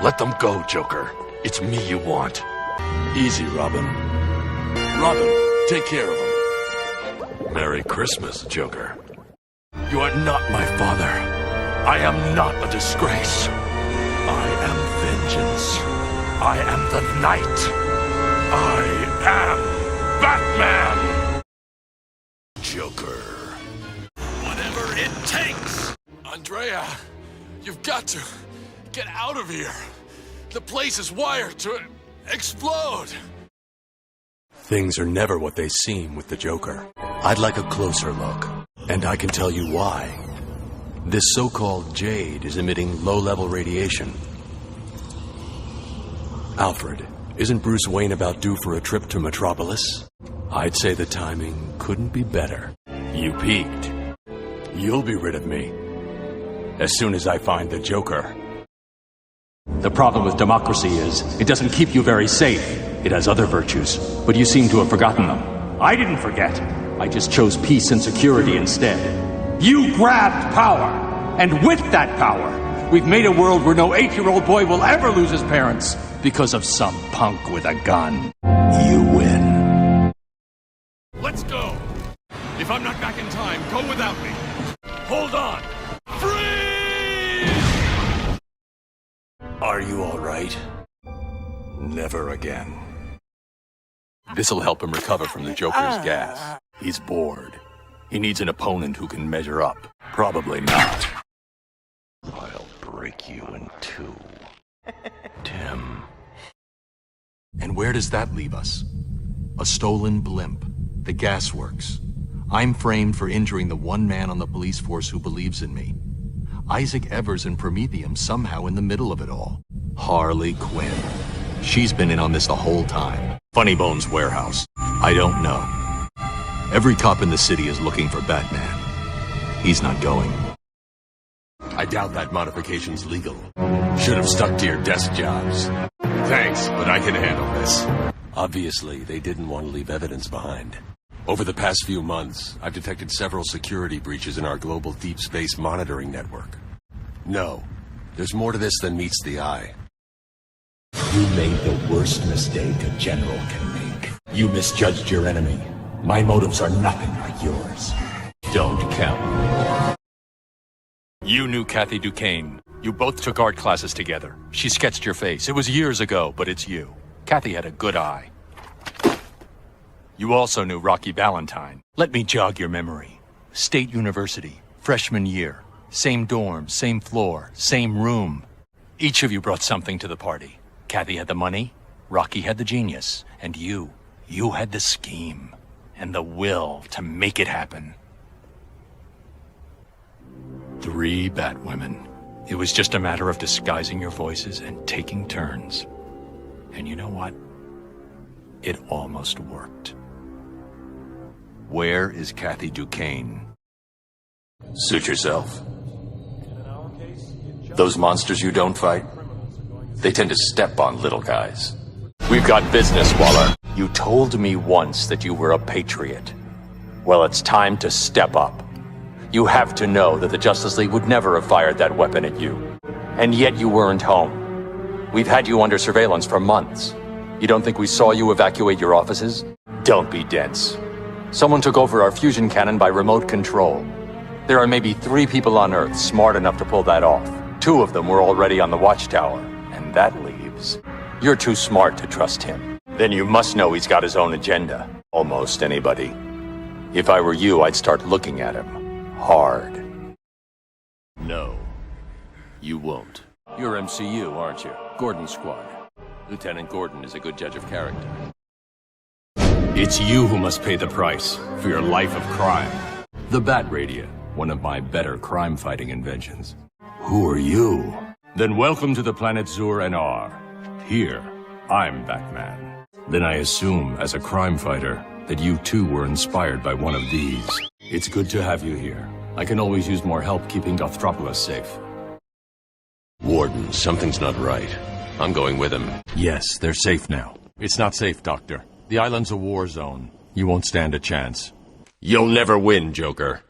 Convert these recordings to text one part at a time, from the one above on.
Let them go, Joker. It's me you want. Easy, Robin. Robin, take care of him. Merry Christmas, Joker. You are not my father. I am not a disgrace. I am vengeance. I am the Knight. I am Batman! Joker. Whatever it takes! Andrea, you've got to get out of here. The place is wired to explode. Things are never what they seem with the Joker. I'd like a closer look, and I can tell you why. This so-called Jade is emitting low-level radiation. Alfred, isn't Bruce Wayne about due for a trip to Metropolis? I'd say the timing couldn't be better. You peaked. You'll be rid of me as soon as I find the Joker. The problem with democracy is, it doesn't keep you very safe. It has other virtues, but you seem to have forgotten them. I didn't forget. I just chose peace and security instead. You grabbed power, and with that power, we've made a world where no 8-year-old boy will ever lose his parents because of some punk with a gun. You win. Let's go. If I'm not back in time, go without me. Hold on. Freeze! Are you all right? Never again. This'll help him recover from the Joker's gas. He's bored. He needs an opponent who can measure up. Probably not. I'll break you in two. Tim. And where does that leave us? A stolen blimp. The gas works. I'm framed for injuring the one man on the police force who believes in me. Isaac Evers and Prometheum somehow in the middle of it all. Harley Quinn. She's been in on this the whole time. Funnybone's warehouse. I don't know. Every cop in the city is looking for Batman. He's not going. I doubt that modification's legal. Should have stuck to your desk jobs. Thanks, but I can handle this. Obviously, they didn't want to leave evidence behind. Over the past few months, I've detected several security breaches in our global deep space monitoring network. No, there's more to this than meets the eye. You made the worst mistake a general can make. You misjudged your enemy. My motives are nothing like yours. Don't count. You knew Kathy Duquesne. You both took art classes together. She sketched your face. It was years ago, but it's you. Kathy had a good eye. You also knew Rocky Valentine. Let me jog your memory. State University, freshman year. Same dorm, same floor, same room. Each of you brought something to the party. Kathy had the money, Rocky had the genius, and you had the scheme and the will to make it happen. 3 Batwomen. It was just a matter of disguising your voices and taking turns. And you know what? It almost worked. Where is Kathy Duquesne? Suit yourself. Those monsters you don't fight, they tend to step on little guys. We've got business, Waller. You told me once that you were a patriot. Well, it's time to step up. You have to know that the Justice League would never have fired that weapon at you. And yet you weren't home. We've had you under surveillance for months. You don't think we saw you evacuate your offices? Don't be dense. Someone took over our fusion cannon by remote control. There are maybe 3 people on Earth smart enough to pull that off. 2 of them were already on the watchtower. And that leaves. You're too smart to trust him. Then you must know he's got his own agenda. Almost anybody. If I were you, I'd start looking at him. Hard. No, you won't. You're MCU, aren't you? Gordon Squad. Lieutenant Gordon is a good judge of character. It's you who must pay the price for your life of crime. The Bat Radio, one of my better crime-fighting inventions. Who are you? Then welcome to the planet Zur-Enar. Here, I'm Batman. Then I assume, as a crime fighter, that you too were inspired by one of these. It's good to have you here. I can always use more help keeping Gothropolis safe. Warden, something's not right. I'm going with him. Yes, they're safe now. It's not safe, Doctor. The island's a war zone. You won't stand a chance. You'll never win, Joker.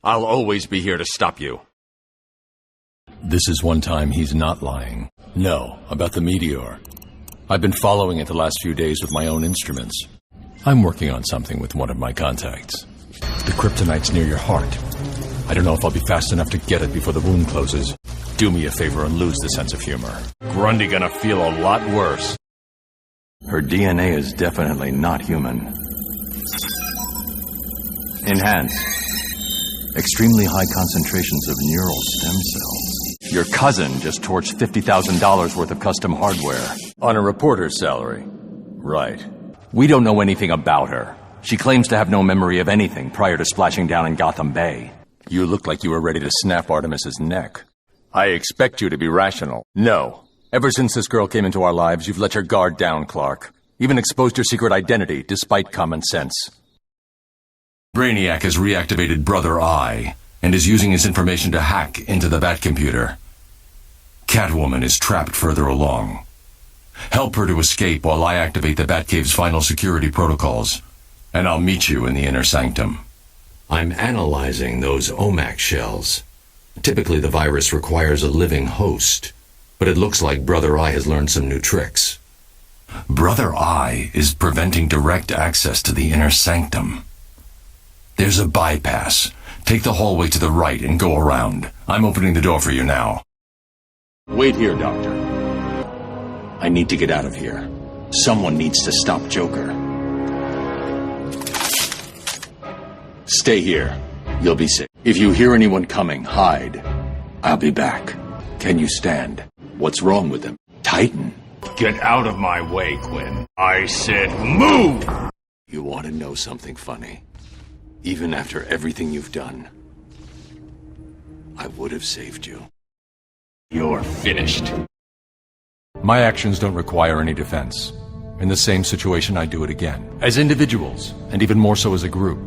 I'll always be here to stop you. This is one time he's not lying. No, about the meteor. I've been following it the last few days with my own instruments. I'm working on something with one of my contacts. The kryptonite's near your heart. I don't know if I'll be fast enough to get it before the wound closes. Do me a favor and lose the sense of humor. Grundy gonna feel a lot worse. Her DNA is definitely not human. Enhanced. Extremely high concentrations of neural stem cells. Your cousin just torched $50,000 worth of custom hardware. On a reporter's salary. Right. We don't know anything about her. She claims to have no memory of anything prior to splashing down in Gotham Bay. You look like you were ready to snap Artemis's neck. I expect you to be rational. No. Ever since this girl came into our lives, you've let your guard down, Clark. Even exposed your secret identity, despite common sense. Brainiac has reactivated Brother Eye, and is using his information to hack into the Batcomputer. Catwoman is trapped further along. Help her to escape while I activate the Batcave's final security protocols, and I'll meet you in the inner sanctum. I'm analyzing those OMAC shells. Typically the virus requires a living host, but it looks like Brother Eye has learned some new tricks. Brother Eye is preventing direct access to the inner sanctum. There's a bypass. Take the hallway to the right and go around. I'm opening the door for you now. Wait here, Doctor. I need to get out of here. Someone needs to stop Joker. Stay here. You'll be safe. If you hear anyone coming, hide. I'll be back. Can you stand? What's wrong with him? Titan. Get out of my way, Quinn. I said move! You want to know something funny? Even after everything you've done, I would have saved you. You're finished. My actions don't require any defense. In the same situation, I do it again. As individuals, and even more so as a group.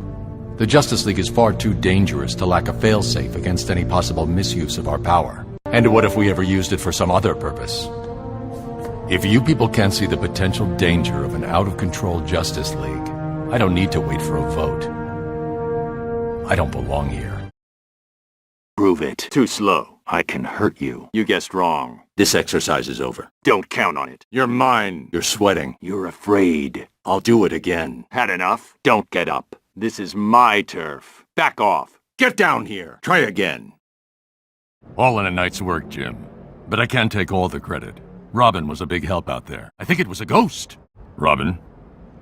The Justice League is far too dangerous to lack a failsafe against any possible misuse of our power. And what if we ever used it for some other purpose? If you people can't see the potential danger of an out-of-control Justice League, I don't need to wait for a vote. I don't belong here. Prove it. Too slow. I can hurt you. You guessed wrong. This exercise is over. Don't count on it. You're mine. You're sweating. You're afraid. I'll do it again. Had enough? Don't get up. This is my turf. Back off. Get down here. Try again. All in a night's work, Jim. But I can't take all the credit. Robin was a big help out there. I think it was a ghost. Robin?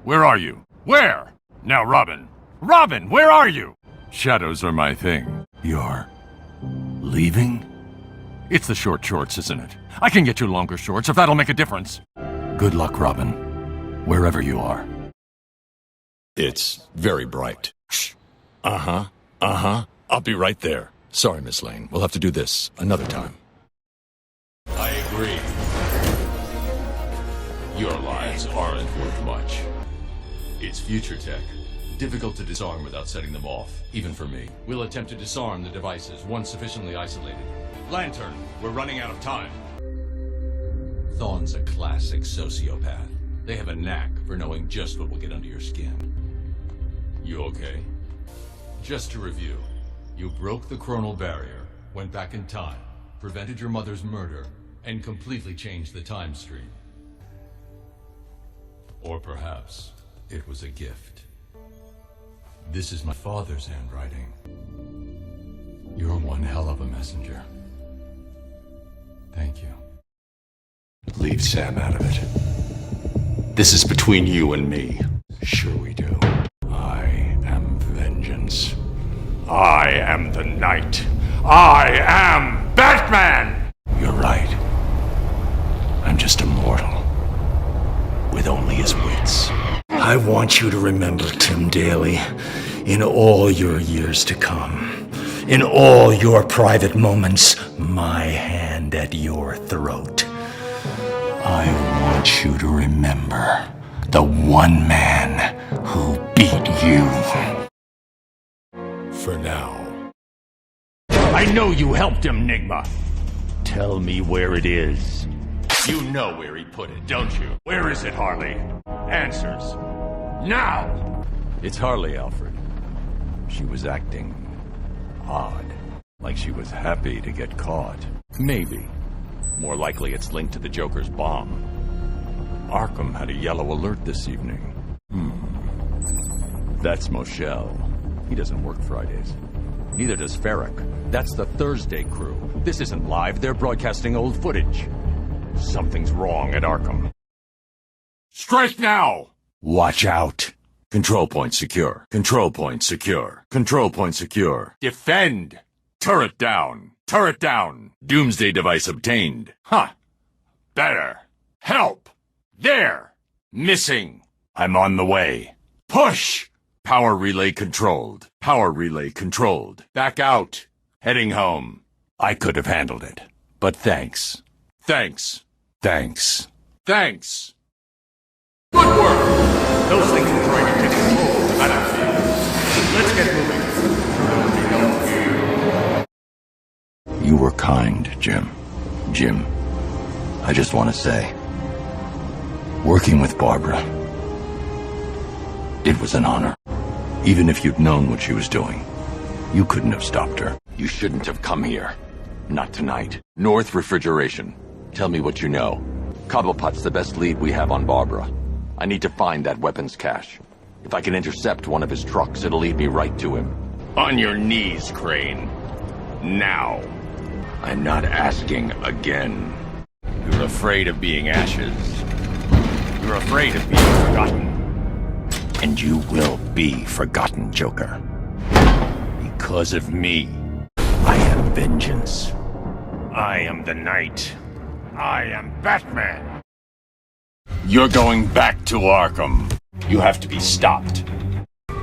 Where are you? Where? Now, Robin. Robin, where are you? Shadows are my thing. You're leaving? It's the short shorts, isn't it? I can get you longer shorts if that'll make a difference. Good luck, Robin. Wherever you are. It's very bright. Shh. I'll be right there. Sorry, Miss Lane. We'll have to do this another time. I agree. Your lives aren't worth much. It's future tech. Difficult to disarm without setting them off, even for me. We'll attempt to disarm the devices once sufficiently isolated. Lantern, we're running out of time. Thawne's a classic sociopath. They have a knack for knowing just what will get under your skin. You okay? Just to review, you broke the chronal barrier, went back in time, prevented your mother's murder, and completely changed the time stream. Or perhaps it was a gift. This is my father's handwriting. You're one hell of a messenger. Thank you. Leave Sam out of it. This is between you and me. Sure we do. I am vengeance. I am the Knight. I am Batman! You're right. I'm just a mortal. With only his wits. I want you to remember, Tim Daly, in all your years to come, in all your private moments, my hand at your throat. I want you to remember the one man who beat you. For now. I know you helped him, Nigma. Tell me where it is. You know where he put it, don't you? Where is it, Harley? Answers. Now! It's Harley, Alfred. She was acting odd. Like she was happy to get caught. Maybe. More likely it's linked to the Joker's bomb. Arkham had a yellow alert this evening. That's Moshel. He doesn't work Fridays. Neither does Ferrick. That's the Thursday crew. This isn't live, they're broadcasting old footage. Something's wrong at Arkham. Strike now! Watch out! Control point secure. Control point secure. Control point secure. Defend! Turret down. Turret down. Doomsday device obtained. Huh. Better. Help! There! Missing. I'm on the way. Push! Power relay controlled. Power relay controlled. Back out. Heading home. I could have handled it. But thanks. Thanks. Thanks. Thanks. Good work! Those things are trying to take control of the battlefield. Let's get moving. You were kind, Jim. Jim, I just want to say, working with Barbara, it was an honor. Even if you'd known what she was doing, you couldn't have stopped her. You shouldn't have come here. Not tonight. North Refrigeration. Tell me what you know. Cobblepot's the best lead we have on Barbara. I need to find that weapons cache. If I can intercept one of his trucks, it'll lead me right to him. On your knees, Crane. Now. I'm not asking again. You're afraid of being ashes. You're afraid of being forgotten. And you will be forgotten, Joker. Because of me. I am vengeance. I am the Knight. I am Batman. You're going back to Arkham. You have to be stopped.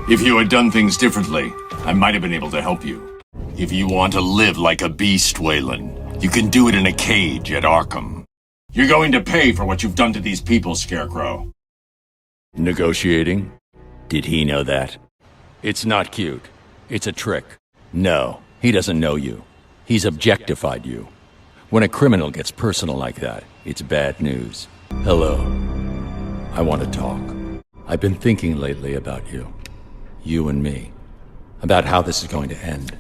If you had done things differently, I might have been able to help you. If you want to live like a beast, Wayland, you can do it in a cage at Arkham. You're going to pay for what you've done to these people, Scarecrow. Negotiating? Did he know that? It's not cute. It's a trick. No, he doesn't know you. He's objectified you. When a criminal gets personal like that, it's bad news. Hello. I want to talk. I've been thinking lately about you. You and me. About how this is going to end.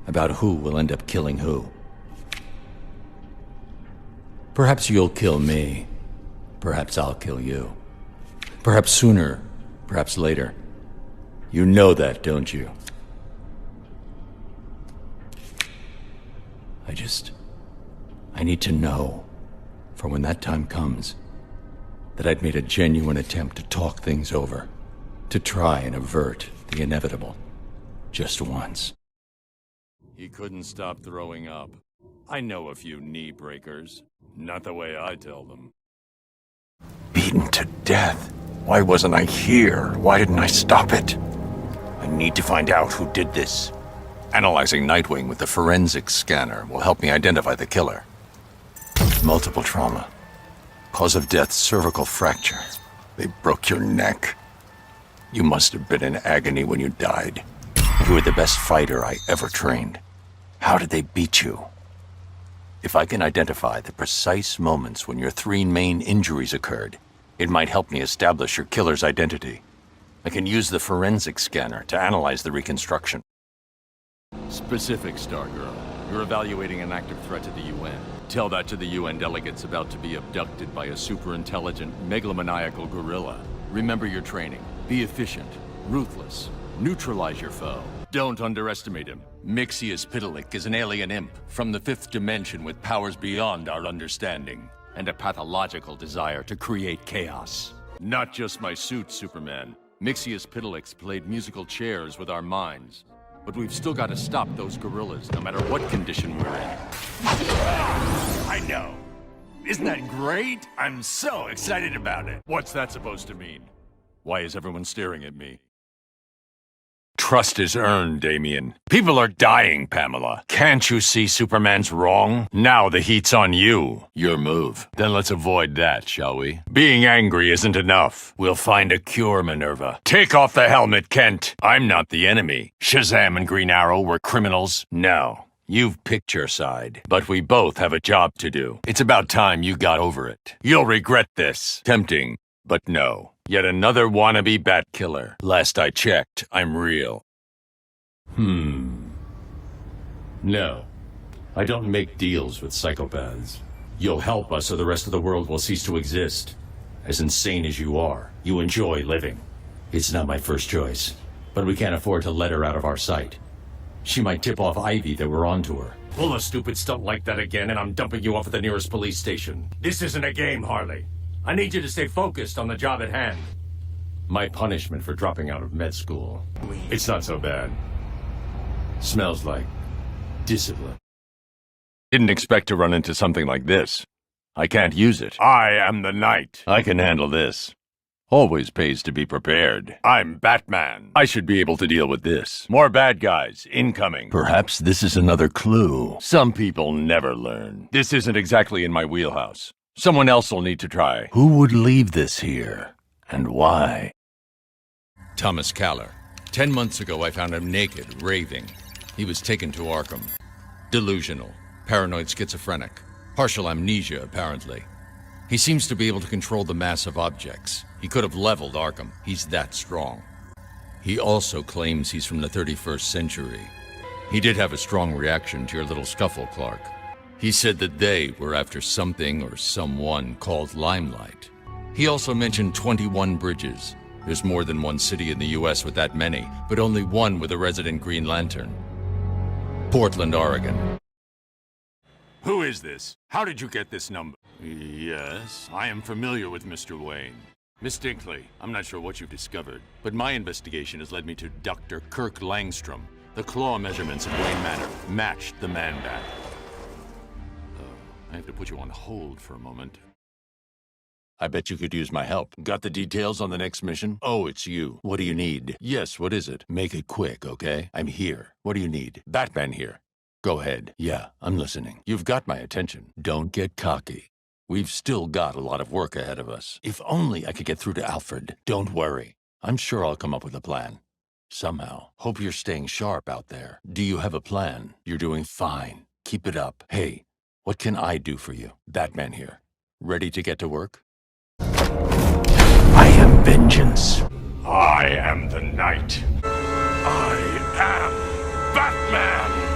About who will end up killing who. Perhaps you'll kill me. Perhaps I'll kill you. Perhaps sooner. Perhaps later. You know that, don't you? I need to know, for when that time comes, that I'd made a genuine attempt to talk things over, to try and avert the inevitable, just once. He couldn't stop throwing up. I know a few knee breakers, not the way I tell them. Beaten to death? Why wasn't I here? Why didn't I stop it? I need to find out who did this. Analyzing Nightwing with the forensics scanner will help me identify the killer. Multiple trauma. Cause of death, cervical fracture. They broke your neck. You must have been in agony when you died. You were the best fighter I ever trained. How did they beat you? If I can identify the precise moments when your 3 main injuries occurred, it might help me establish your killer's identity. I can use the forensic scanner to analyze the reconstruction. Specific, Stargirl. You're evaluating an active threat to the UN. Tell that to the UN delegates about to be abducted by a super-intelligent, megalomaniacal gorilla. Remember your training. Be efficient, ruthless, neutralize your foe. Don't underestimate him. Mixius Pitalik is an alien imp from the 5th dimension with powers beyond our understanding, and a pathological desire to create chaos. Not just my suit, Superman. Mixius Pitalik's played musical chairs with our minds. But we've still got to stop those gorillas, no matter what condition we're in. I know. Isn't that great? I'm so excited about it. What's that supposed to mean? Why is everyone staring at me? Trust is earned, Damian. People are dying, Pamela. Can't you see Superman's wrong? Now the heat's on you. Your move. Then let's avoid that, shall we? Being angry isn't enough. We'll find a cure, Minerva. Take off the helmet, Kent. I'm not the enemy. Shazam and Green Arrow were criminals. No. You've picked your side. But we both have a job to do. It's about time you got over it. You'll regret this. Tempting, but no. Yet another wannabe bat killer. Last I checked, I'm real. No. I don't make deals with psychopaths. You'll help us or the rest of the world will cease to exist. As insane as you are, you enjoy living. It's not my first choice, but we can't afford to let her out of our sight. She might tip off Ivy that we're onto her. Pull a stupid stunt like that again and I'm dumping you off at the nearest police station. This isn't a game, Harley. I need you to stay focused on the job at hand. My punishment for dropping out of med school. It's not so bad. Smells like discipline. Didn't expect to run into something like this. I can't use it. I am the Knight. I can handle this. Always pays to be prepared. I'm Batman. I should be able to deal with this. More bad guys incoming. Perhaps this is another clue. Some people never learn. This isn't exactly in my wheelhouse. Someone else will need to try. Who would leave this here? And why? Thomas Caller. 10 months ago, I found him naked, raving. He was taken to Arkham. Delusional, paranoid schizophrenic, partial amnesia, apparently. He seems to be able to control the mass of objects. He could have leveled Arkham. He's that strong. He also claims he's from the 31st century. He did have a strong reaction to your little scuffle, Clark. He said that they were after something or someone called Limelight. He also mentioned 21 bridges. There's more than one city in the US with that many, but only one with a resident Green Lantern. Portland, Oregon. Who is this? How did you get this number? Yes, I am familiar with Mr. Wayne. Miss Dinkley, I'm not sure what you've discovered, but my investigation has led me to Dr. Kirk Langstrom. The claw measurements at Wayne Manor matched the Man-Bat. I have to put you on hold for a moment. I bet you could use my help. Got the details on the next mission? Oh, it's you. What do you need? Yes, what is it? Make it quick, okay? I'm here. What do you need? Batman here. Go ahead. Yeah, I'm listening. You've got my attention. Don't get cocky. We've still got a lot of work ahead of us. If only I could get through to Alfred. Don't worry. I'm sure I'll come up with a plan. Somehow. Hope you're staying sharp out there. Do you have a plan? You're doing fine. Keep it up. Hey, what can I do for you? Batman here. Ready to get to work? I am vengeance. I am the Knight. I am Batman!